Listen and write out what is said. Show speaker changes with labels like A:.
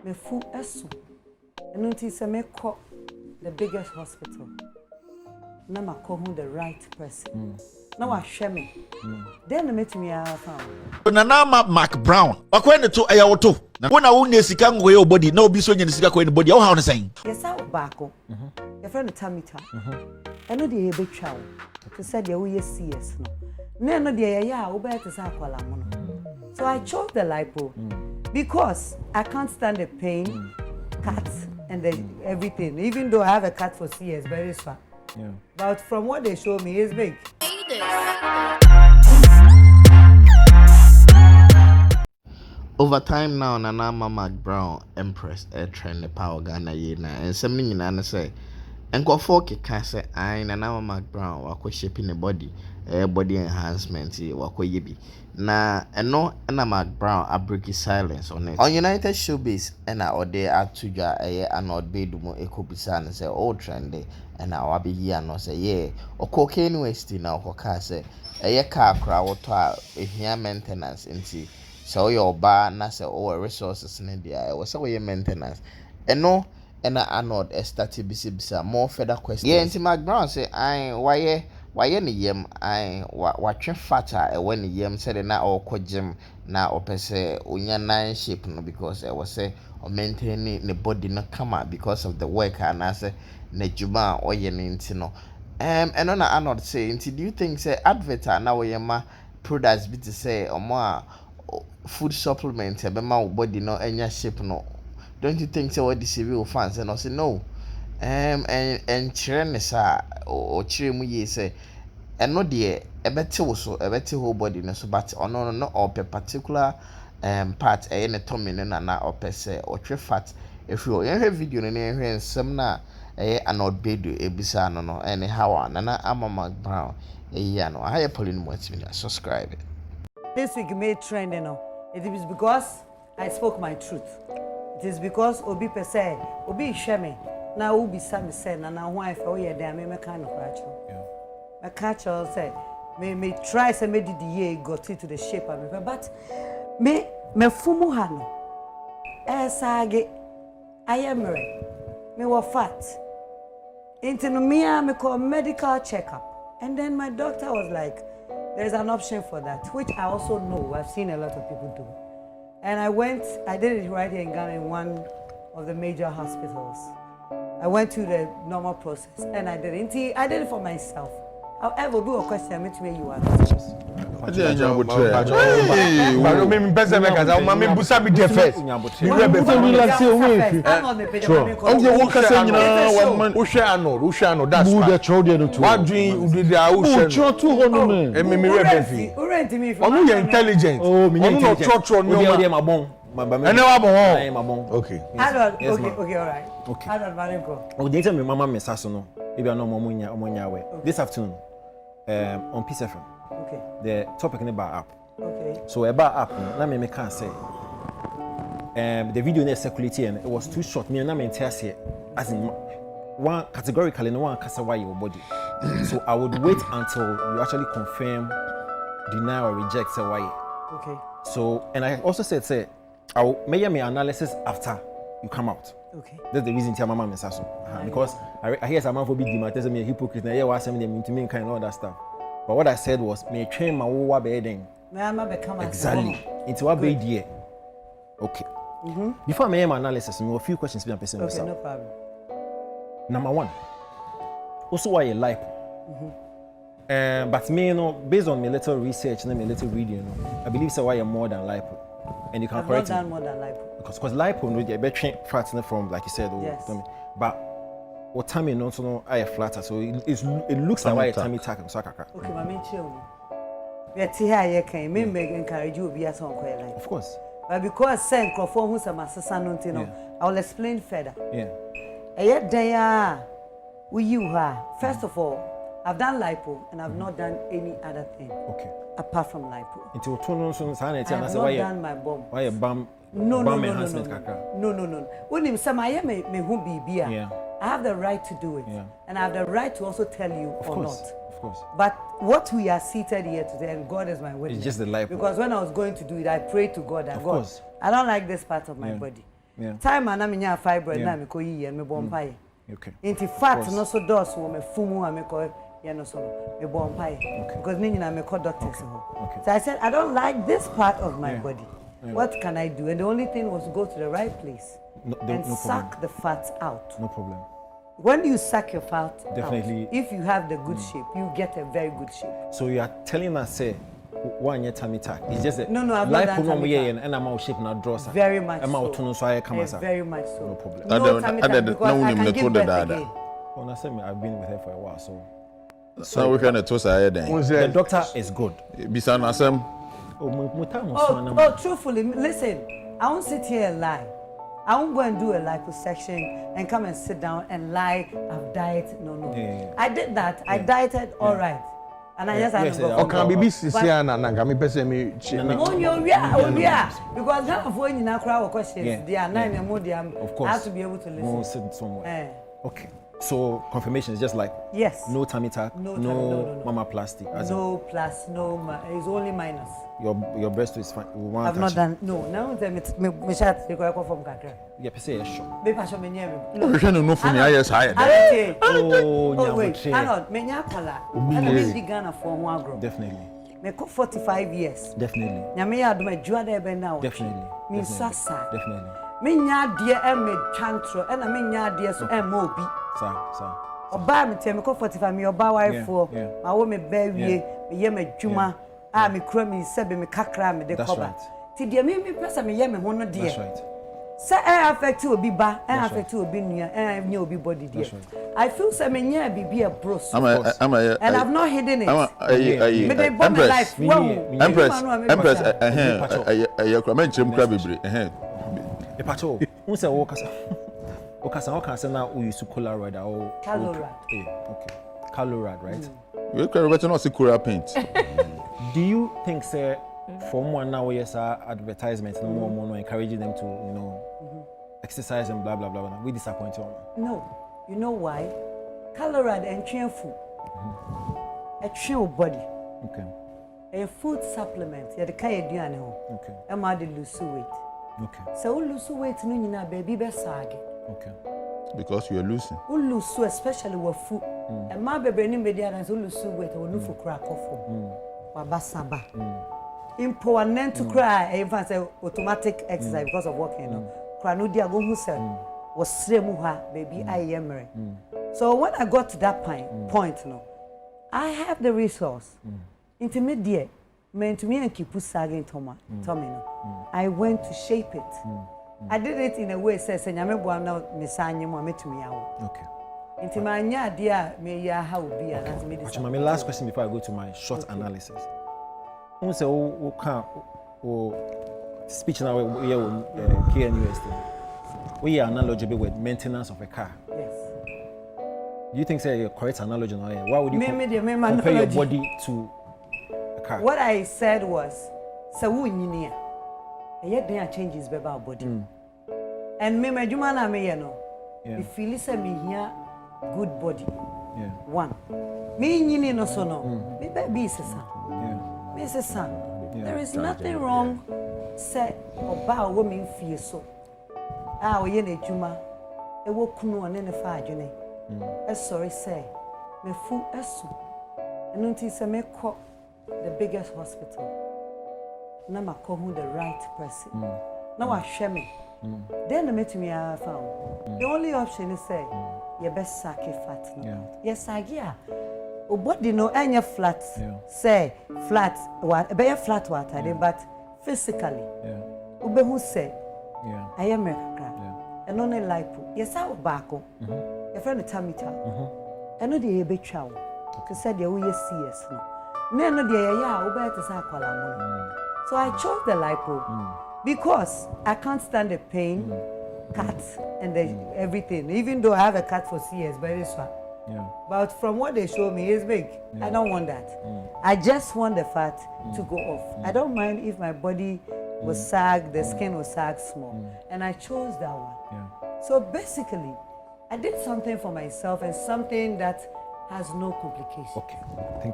A: me fu eso. And until say me call the biggest hospital. Na ma call who the right person. Now I share me. Then meet me found.
B: Nana Mcbrown. Akwende to ayawoto. Na wona wo ne sika ngo ye body na obi so nya sika ko body. How na saying?
A: Yes, I baako. Your friend Tamita. I know the betwa wo. To say the we CS no. Na no the ya wo be to say akwala mo no. So I chose the lipo because I can't stand the pain, cuts and everything. Even though I have a cut for CS, but it's fine. Yeah. But from what they show me, it's big.
C: Over time now, Nana Mcbrown Empress trend the power Ghana na and something in Anna say, and go for can say I Nana Mcbrown wako shaping the body enhancement wako yibi na no Nana Mcbrown a breaky silence on it on United Showbiz and I ode atuja an odd bedumo ekobisa and say old trendy and I wabi here no say yeah or cocaine wasting now for say car crowd water here maintenance into. So your bar na say resources in India was so your maintenance and no and I not started bisa more further questions. Yeah, into Mcbrown say I why any yem I watching fatter when the yem said na or gym na or per se unya nine shape no because I was say or maintaining the body not come out because of the work and I say ne juma or yen no and on I not say do you think say advert now yema products be to say or more food supplements my body no any shape no don't you think so what the real fans and I say no and children sa or children we say and no dear a better whole body no so but no or particular part any tummy na or per se or tre fat if you have video and some na an odd bedu ebisa no anyhow nana Mcbrown no I have Poleeno Multimedia subscribe it.
A: This week made trend, It is because I spoke my truth. It is because Obi per se, Obi shame. Now Obi Sami said, and now wife, oh yeah, damn me kind of catcher. My catcher said, me try some me did the year got into the shape of me, but me fumu hano. Sage, I am right. Me were fat. Into me call medical checkup, and then my doctor was like. There's an option for that, which I also know. I've seen a lot of people do. And I did it right here in Ghana in one of the major hospitals. I went through the normal process and I did it. I did it for myself. However, do a question, meet me you are.
D: I don't okay, all right. Okay. I don't go. Oh, they tell me mama me sasono. Maybe I know momunya this afternoon on Peace FM. Okay. The topic in about app. Okay. So about app, na me can say the video in circulated and it was too short. Me and I say as in one categorically no one can say why your body. So I would wait until you actually confirm, deny or reject say why. Okay. So and I also said say I will make my analysis after you come out. Okay. That's the reason tell my mom is also because I hear some man for big demand me a hypocrite na yeah them into me kind of all that stuff. But what I said was me train my wa bedding. Become exactly. Into what bed here. Okay. Before I make my analysis, me a few questions be person. Okay, no problem. Number one. Also why you lipo. But me based on my little research and my little reading, I believe so why you're more than lipo. And you can correct it. More than lipo. Because lipo no get better fats from like you said. Yes. But what tummy not no I flatter, so it looks like why tummy tack and sakaka. Okay, my main chill. We are here can me encourage you be as on like. Of course. But because send Crawford who's a master son, I will explain further. Yeah. Yet they are you are. First of all, I've done lipo and I've not done any other thing. Okay. Apart from lipo. Into I have not done my bomb. Why a bomb? No. When him say my me who be beer. Yeah. I have the right to do it. Yeah. And I have the right to also tell you of or course. Not. Of course. But what we are seated here today, and God is my witness. It's just the life. Because when I was going to do it, I prayed to God that God, I don't like this part of my body.
A: Time and I'm in fiber and I'm going and me bomb pie.
D: Okay.
A: Into fat no so does woman fumu and me call no so me bomb pie. Because Nina me call doctors.
D: Okay.
A: So I said, I don't like this part of my body. What can I do? And the only thing was to go to the right place and suck the fat out.
D: No problem.
A: When you suck your fat
D: Definitely.
A: out, if you have the good shape, you get a very good shape.
D: So you are telling us, say, one year tummy tuck. It's just that
A: No, I've not done tummy tuck.
D: And I'm out shape not draw.
A: Very much so.
D: Very
A: much so.
D: No problem.
A: No tummy tuck because I can give birth again.
D: Well, I said I've been with her for a while,
B: So we can toss her then.
D: The doctor is good.
B: Bisan asem.
A: Oh, truthfully, listen, I won't sit here and lie. I won't go and do a liposuction and come and sit down and lie. I've dieted. No.
D: Yeah.
A: I did that. I dieted all right. And I just had to go.
E: Okay, be CC and I'm person me.
A: Because now for you now crowd questions. They are 9 and more.
D: Of course.
A: I have to be able to listen.
D: We'll sit somewhere. Okay. So confirmation is just like
A: yes.
D: No tummy tuck, no mama plastic.
A: No plus, no. It's only minus.
D: Your breast is fine.
A: I've not done. No. Now me chat. You go from Kakra.
D: Yeah, per se sure.
A: Be passion me near me.
B: We can no for me. Yes, higher.
A: Oh wait. Arnold, me nya kala. And me di Ghana for one agro.
D: Definitely.
A: Me ko 45 years.
D: Definitely.
A: Nyame ya do me jua da be now.
D: Definitely.
A: Me sasa.
D: Definitely.
A: Me nya de e me chantro. E na me nya de so e ma obi.
D: Sir.
A: Oba me tell me ko 45 me oba wife for. Ma wo me ba wie, me ye me dwuma. Ah me kura me sebe me kakra me de cover. Ti de me pesa me ye me ho no de.
D: That's right.
A: Say I affect obi ba, I affect obi nua, I nya obi body there. I feel say me nya bibi a bros.
B: And
A: I've not hidden it. Me dey bomb my life.
B: Empress, you come and chim crab bebre.
D: E pacho, un say wo kasa. Okasa na we use Colorad or
A: Colorad.
D: Okay. Colorad, right?
B: We can better not see Cora paint.
D: Do you think say from one now yes advertisement no more encouraging them to exercise and blah blah blah blah. We disappoint you.
A: No. You know why? Colorad and food. A chill body.
D: Okay.
A: A food supplement. Yeah, the kind of duane ho.
D: Okay.
A: Am I lose weight?
D: Okay.
A: So lose weight no nyina baby be sag.
D: Okay.
B: Because you are losing.
A: Who lose especially with food. And my baby ni media and so lose weight or no for crack off. Wabasaba. Important to cry. Even say automatic exercise because of working. Cry no dia go who said was sremu ha baby I am. So when I got to that point, I have the resource. Intermediate meant me and keep sagging Tommy. I went to shape it. I did it in a way says nyame boam na mesanye mo metumi yawo.
D: Okay.
A: Inti manya dia me ya how be and as me this.
D: My last question before I go to my short analysis. Who say who can speech now we KNUST. We are analogy with maintenance of a car.
A: Yes.
D: Do you think say a correct analogy now? Why would you
A: compare
D: your body to a car?
A: What I said was so who engineer. And yet there are changes by our body. And me juma na me you feel me here good body.
D: Yeah.
A: One. Me nyini no so no. Me baby is son.
D: Yeah.
A: Me is son. There is nothing wrong say about women feel so. Ah we na juma. E wo kunu one ne fa adwene. Sorry say. Me fu esu. Enu nti say me call the biggest hospital. Na makohu the right person. Now I share me. Then I met me I found. The only option is say you best sack fat. Yes, I yeah. O body no any flat. Say flat what be flat water but physically. Ube who say I am America. And only lipo. Yes, I will back. Your friend tummy I know the be chow. Because said you will see us no. No, the ube to say so I chose the lipo because I can't stand the pain, cuts, and everything. Even though I have a cut for CS, but it's fine. But from what they show me, it's big. I don't want that. I just want the fat to go off. I don't mind if my body was sag, the skin was sag small. And I chose that one. So basically, I did something for myself and something that has no complication.
D: Okay.